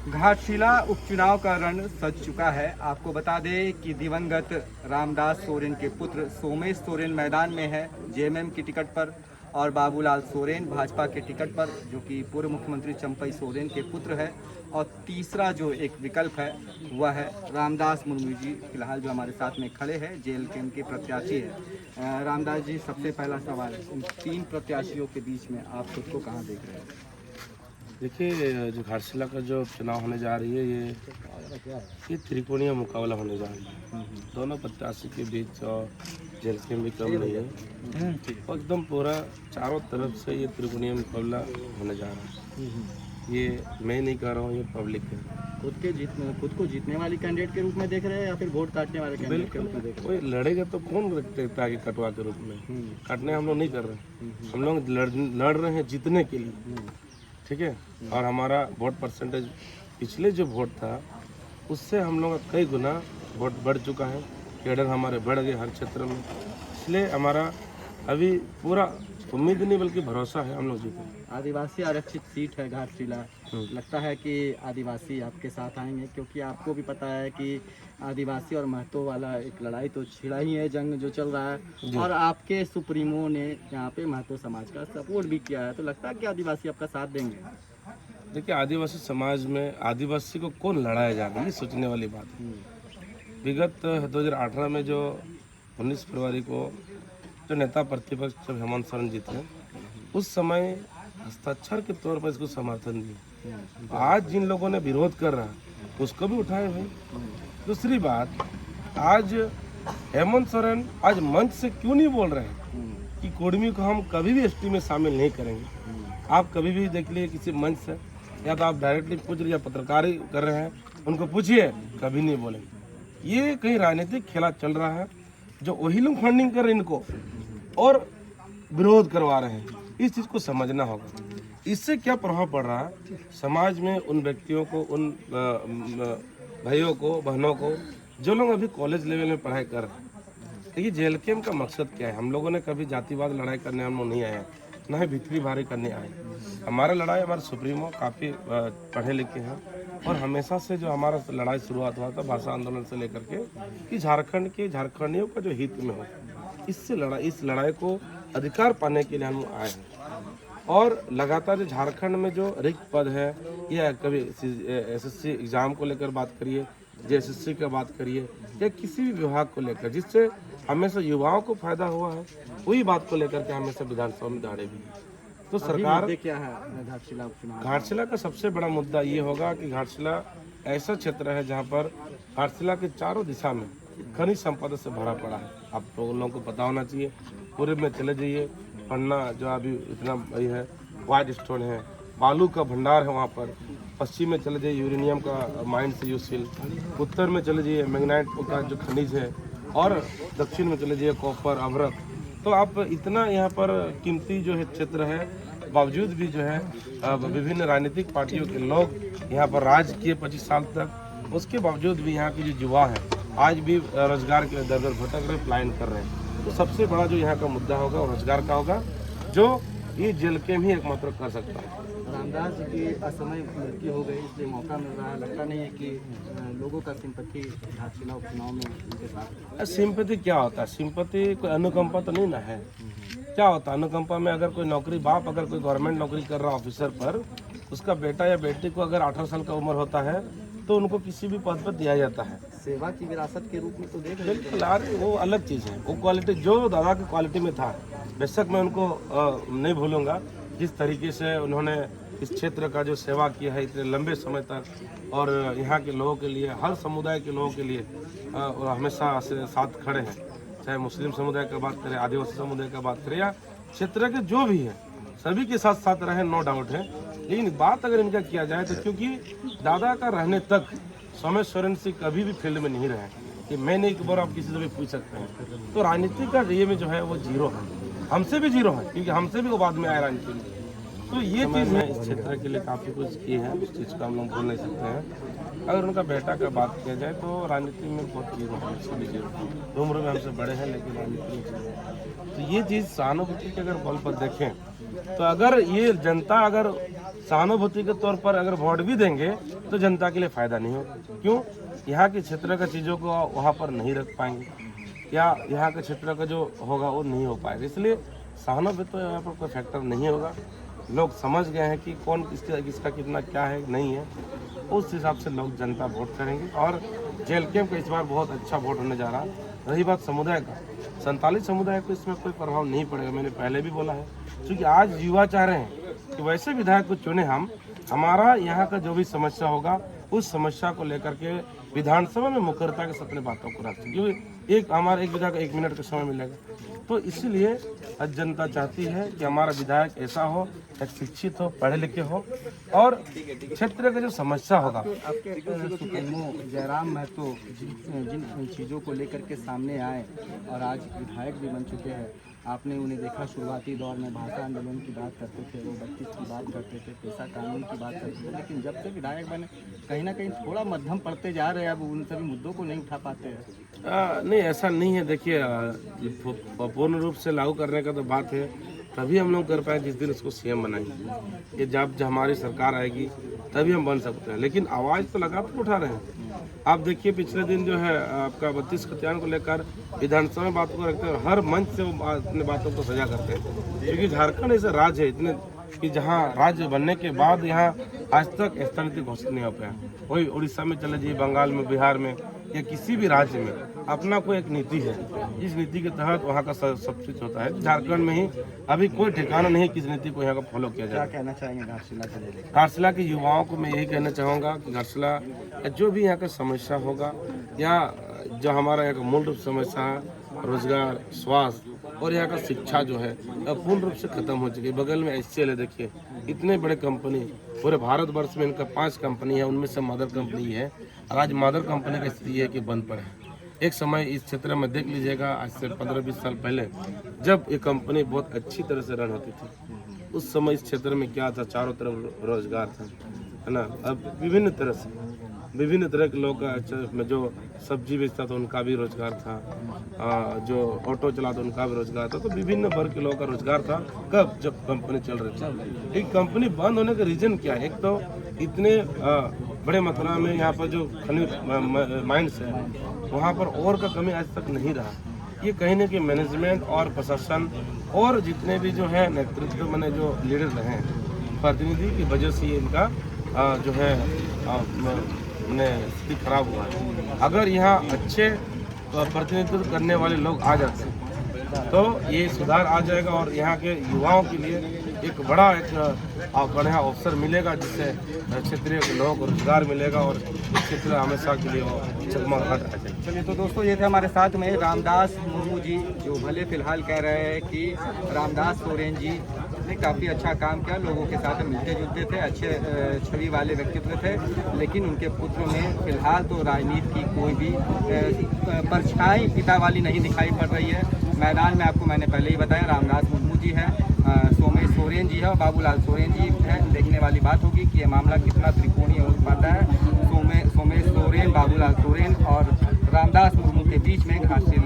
घाटशिला उपचुनाव का रण सज चुका है। आपको बता दें कि दिवंगत रामदास सोरेन के पुत्र सोमेश सोरेन मैदान में है जेएमएम की टिकट पर, और बाबूलाल सोरेन भाजपा के टिकट पर, जो कि पूर्व मुख्यमंत्री चंपई सोरेन के पुत्र है। और तीसरा जो एक विकल्प है वह है रामदास मुर्मू जी, फिलहाल जो हमारे साथ में खड़े हैं जेएलकेएम के प्रत्याशी है। रामदास जी, सबसे पहला सवाल, इन तीन प्रत्याशियों के बीच में आप खुद को कहाँ देख रहे हैं? देखिए, जो घाटशिला का जो चुनाव होने जा रही है ये त्रिकोणीय मुकाबला होने जा रही है। दोनों प्रत्याशी के बीच और जेएलकेएम भी कम नहीं है और एकदम पूरा चारों तरफ से ये त्रिकोणीय मुकाबला होने जा रहा है। ये मैं नहीं कह रहा हूँ, ये पब्लिक है। खुद को जीतने वाली कैंडिडेट के रूप में देख रहे हैं या फिर वोट काटने वाले कैंडिडेट के रूप में देख रहे कोई लड़ेगा तो कौन रखते आगे कटवा के रूप में? काटने हम लोग नहीं कर रहे, हम लोग लड़ रहे हैं जीतने के लिए, ठीक है। और हमारा वोट परसेंटेज पिछले जो वोट था उससे हम लोग कई गुना वोट बढ़ चुका है। कैडर हमारे बढ़ गए हर क्षेत्र में, इसलिए हमारा अभी पूरा उम्मीद नहीं बल्कि भरोसा है हम लोग जीतेंगे। आदिवासी आरक्षित सीट है घाटशिला, लगता है कि आदिवासी आपके साथ आएंगे, क्योंकि आपको भी पता है कि आदिवासी और महतो वाला एक लड़ाई तो छिड़ा ही है, जंग जो चल रहा है, और आपके सुप्रीमो ने यहाँ पे महतो समाज का सपोर्ट भी किया है, तो लगता है कि आदिवासी आपका साथ देंगे? देखिए, आदिवासी समाज में आदिवासी को कौन लड़ाया जाएगा, ये सोचने वाली बात है। विगत 2018 में जो 19 फरवरी को जो नेता प्रतिपक्ष जब हेमंत सोरेन जी थे, उस समय हस्ताक्षर के तौर पर इसको समर्थन दिया। आज जिन लोगों ने विरोध कर रहा है उसको भी उठाए भाई। दूसरी बात, आज हेमंत सोरेन आज मंच से क्यों नहीं बोल रहे हैं कि कुर्मी को हम कभी भी एसटी में शामिल नहीं करेंगे। आप कभी भी देख लीजिए किसी मंच से, या तो आप डायरेक्टली पूछ रहे या पत्रकारी कर रहे हैं, उनको पूछिए, कभी नहीं बोलेंगे। ये कहीं राजनीतिक खेला चल रहा है, जो वही लोग फंडिंग कर रहे हैं इनको और विरोध करवा रहे हैं। इस चीज़ को समझना होगा। इससे क्या प्रभाव पड़ रहा है समाज में, उन व्यक्तियों को, उन भाइयों को, बहनों को जो लोग अभी कॉलेज लेवल में पढ़ाई कर रहे हैं। देखिए, जेएलकेएम का मकसद क्या है? हम लोगों ने कभी जातिवाद लड़ाई करने हम लोग नहीं आए हैं, ना ही भितरी भारी करने आए। हमारा लड़ाई, हमारे सुप्रीमो काफ़ी पढ़े लिखे हैं और हमेशा से जो हमारा लड़ाई शुरुआत हुआ था भाषा आंदोलन से लेकर के, कि झारखंड के झारखंडियों का जो हित में हो, इस लड़ाई को अधिकार पाने के लिए हम आए हैं। और लगातार जो झारखंड में जो रिक्त पद है, या कभी एसएससी एग्जाम को लेकर बात करिए, जेएसएससी का बात करिए, या किसी भी विभाग को लेकर जिससे हमेशा युवाओं को फायदा हुआ है, वही बात को लेकर के हमेशा विधानसभा में दाड़े भी। तो सरकार क्या है घाटशिला उपचुनाव? घाटशिला का सबसे बड़ा मुद्दा ये होगा कि घाटशिला ऐसा क्षेत्र है जहाँ पर घाटशिला के चारों दिशा में खनिज संपदा से भरा पड़ा है। आप लोगों को पता होना चाहिए। पूर्व में चले जाइए, पन्ना जो अभी इतना बड़ी है, वाइट स्टोन है, बालू का भंडार है वहाँ पर। पश्चिम में चले जाइए, यूरेनियम का माइन से यूजफुल। उत्तर में चले जाइए, मैग्नाइट का जो खनिज है, और दक्षिण में चले जाइए, कॉपर, अभ्रक। तो आप इतना यहाँ पर कीमती जो है क्षेत्र है, बावजूद भी जो है विभिन्न राजनीतिक पार्टियों के लोग यहाँ पर राज किए 25 साल तक, उसके बावजूद भी यहाँ के जो युवा है आज भी रोजगार के दर दर भटक रहे, पलायन कर रहे हैं। तो सबसे बड़ा जो यहाँ का मुद्दा होगा वो रोजगार का होगा, जो ये जेएलकेएम ही एकमात्र कर सकता है। रामदास जी की असमय मृत्यु हो गई, इसलिए मौका मिल रहा है। लगता नहीं है कि लोगों का सिंपैथी घाटशिला उपचुनाव में उनके साथ? सिंपैथी क्या होता है? सिंपैथी कोई अनुकंपा तो नहीं ना है। क्या होता है अनुकंपा में? अगर कोई नौकरी, बाप अगर कोई गवर्नमेंट नौकरी कर रहा ऑफिसर पर, उसका बेटा या बेटी को अगर 18 साल का उम्र होता है तो उनको किसी भी पद पर दिया जाता है। सेवा की विरासत के रूप में तो देख रहे हैं। बिल्कुल यार, वो अलग चीज़ है। वो क्वालिटी जो दादा की क्वालिटी में था, बेशक मैं उनको नहीं भूलूंगा। जिस तरीके से उन्होंने इस क्षेत्र का जो सेवा किया है इतने लंबे समय तक, और यहाँ के लोगों के लिए, हर समुदाय के लोगों के लिए हमेशा से साथ खड़े हैं। चाहे मुस्लिम समुदाय का बात करें, आदिवासी समुदाय का बात करें, या क्षेत्र के जो भी है, सभी के साथ साथ रहे, नो डाउट है। लेकिन बात अगर इनका किया जाए तो क्योंकि दादा का रहने तक सोमेश सोरेन से कभी भी फील्ड में नहीं रहे, कि मैंने एक बार आप किसी से भी पूछ सकते हैं। तो राजनीति का ये में जो है वो जीरो है, हमसे भी जीरो है, क्योंकि हमसे भी वो बाद में आया राजनीति में। तो ये चीज़ है, इस क्षेत्र के लिए काफ़ी कुछ किए हैं, उस चीज़ को हम लोग भूल नहीं सकते हैं। अगर उनका बेटा का बात किया जाए तो राजनीति में बहुत जीरो है, सभी जीरो। उम्र में हमसे बड़े हैं लेकिन राजनीति में जीरो। तो ये चीज़ सहानुभूति के अगर बल पर देखें तो अगर ये जनता अगर सहानुभूति के तौर पर अगर वोट भी देंगे तो जनता के लिए फायदा नहीं होगा। क्यों? यहाँ के क्षेत्र का चीज़ों को वहाँ पर नहीं रख पाएंगे, या यहाँ के क्षेत्र का जो होगा वो नहीं हो पाएगा। इसलिए सहानुभूति तो यहाँ पर कोई फैक्टर नहीं होगा। लोग समझ गए हैं कि कौन किसका कितना क्या है नहीं है, उस हिसाब से लोग जनता वोट करेंगे। और जेल कैंप का इस बार बहुत अच्छा वोट होने जा रहा है। रही बात समुदाय का, 47 समुदाय को इसमें कोई प्रभाव नहीं पड़ेगा, मैंने पहले भी बोला है। क्योंकि आज युवा चाह रहे हैं कि वैसे विधायक को चुने हम, हमारा यहाँ का जो भी समस्या होगा उस समस्या को लेकर के विधानसभा में मुखरता के साथ अपने बातों को रखें। क्योंकि एक विधायक को 1 मिनट का समय मिलेगा, तो इसलिए आज जनता चाहती है कि हमारा विधायक ऐसा हो, एक शिक्षित हो, पढ़े लिखे हो, और क्षेत्र का जो समस्या होगा। आपके सुप्रीमो जयराम महतो जिन चीज़ों को लेकर के सामने आए और आज विधायक भी बन चुके हैं, आपने उन्हें देखा शुरुआती दौर में भाषा आंदोलन की बात करते थे, वो 32 की बात करते थे, पैसा कानून की बात करते थे, लेकिन जब से विधायक बने कहीं ना कहीं थोड़ा मध्यम पड़ते जा रहे हैं, अब उन सभी मुद्दों को नहीं उठा पाते हैं। नहीं, ऐसा नहीं है। देखिए, पूर्ण रूप से लागू करने का तो बात है, तभी हम लोग कर पाए जिस दिन उसको सीएम बनाएंगे। ये जब हमारी सरकार आएगी तभी हम बन सकते हैं, लेकिन आवाज़ तो लगातार उठा रहे हैं। आप देखिए, पिछले दिन जो है आपका 32 खतियान को लेकर विधानसभा में बातों को रखते हैं, हर मंच से वो अपने बातों को सजा करते हैं। क्योंकि झारखंड ऐसा राज्य है इतने कि जहाँ राज्य बनने के बाद यहाँ आज तक ऐसा नीति घोषित नहीं हो पाया। वही उड़ीसा में चले जाइए, बंगाल में, बिहार में, या किसी भी राज्य में अपना कोई एक नीति है, इस नीति के तहत वहाँ का सब कुछ होता है। झारखंड में ही अभी कोई ठिकाना नहीं किस नीति को यहाँ का फॉलो किया जाए। क्या कहना चाहेंगे घाटशिला को लेकर? घाटशिला के युवाओं को मैं यही कहना चाहूँगा कि घाटशिला जो भी यहाँ का समस्या होगा, या जो हमारा यहाँ का मूल रूप समस्या है, रोजगार, स्वास्थ्य और यहाँ का शिक्षा जो है पूर्ण रूप से खत्म हो चुकी है। बगल में HCL है, देखिए इतने बड़े कंपनी, पूरे भारतवर्ष में इनका 5 कंपनी है, उनमें से मदर कंपनी है। और आज मदर कंपनी का स्थिति है कि बंद पड़े है। एक समय इस क्षेत्र में देख लीजिएगा, आज से 15-20 साल पहले जब ये कंपनी बहुत अच्छी तरह से रन होती थी, उस समय इस क्षेत्र में क्या था, चारों तरफ रोजगार था, है ना। अब विभिन्न तरह के लोग का, जो सब्जी बेचता था उनका भी रोजगार था, जो ऑटो चलाता उनका भी रोजगार था। तो विभिन्न वर्ग के लोगों का रोजगार था। कब? जब कंपनी चल रही थी। एक कंपनी बंद होने का रीजन क्या है? एक तो इतने बड़े मात्रा में यहाँ पर जो खनिज माइंस है, वहाँ पर और का कमी आज तक नहीं रहा। ये कहीं ना कहीं मैनेजमेंट और प्रशासन और जितने भी जो है नेतृत्व मैंने जो लीडर रहे हैं, प्रतिनिधि की वजह से ये इनका जो है स्थिति खराब हुआ है। अगर यहाँ अच्छे प्रतिनिधित्व करने वाले लोग आ जाते हैं तो ये सुधार आ जाएगा, और यहाँ के युवाओं के लिए एक बढ़िया अवसर मिलेगा, जिससे क्षेत्रीय लोगों को रोजगार मिलेगा और क्षेत्र हमेशा के लिए वो चकमगाहट आ जाएगी। चलिए, तो दोस्तों ये थे हमारे साथ में रामदास मुर्मू जी, जो भले फिलहाल कह रहे हैं कि रामदास सोरेन जी ने काफ़ी अच्छा काम किया, लोगों के साथ मिलते जुलते थे, अच्छे छवि वाले व्यक्तित्व थे, लेकिन उनके पुत्र में फिलहाल तो राजनीति की कोई भी परछाई पिता वाली नहीं दिखाई पड़ रही है। मैदान में आपको मैंने पहले ही बताया, रामदास मुर्मू जी है, सोमेश सोरेन जी है और बाबूलाल सोरेन जी है। देखने वाली बात होगी कि ये मामला कितना त्रिकोणीय हो पाता है। सोमेश सोरेन, बाबूलाल सोरेन और रामदास मुर्मू के बीच में घाटशिला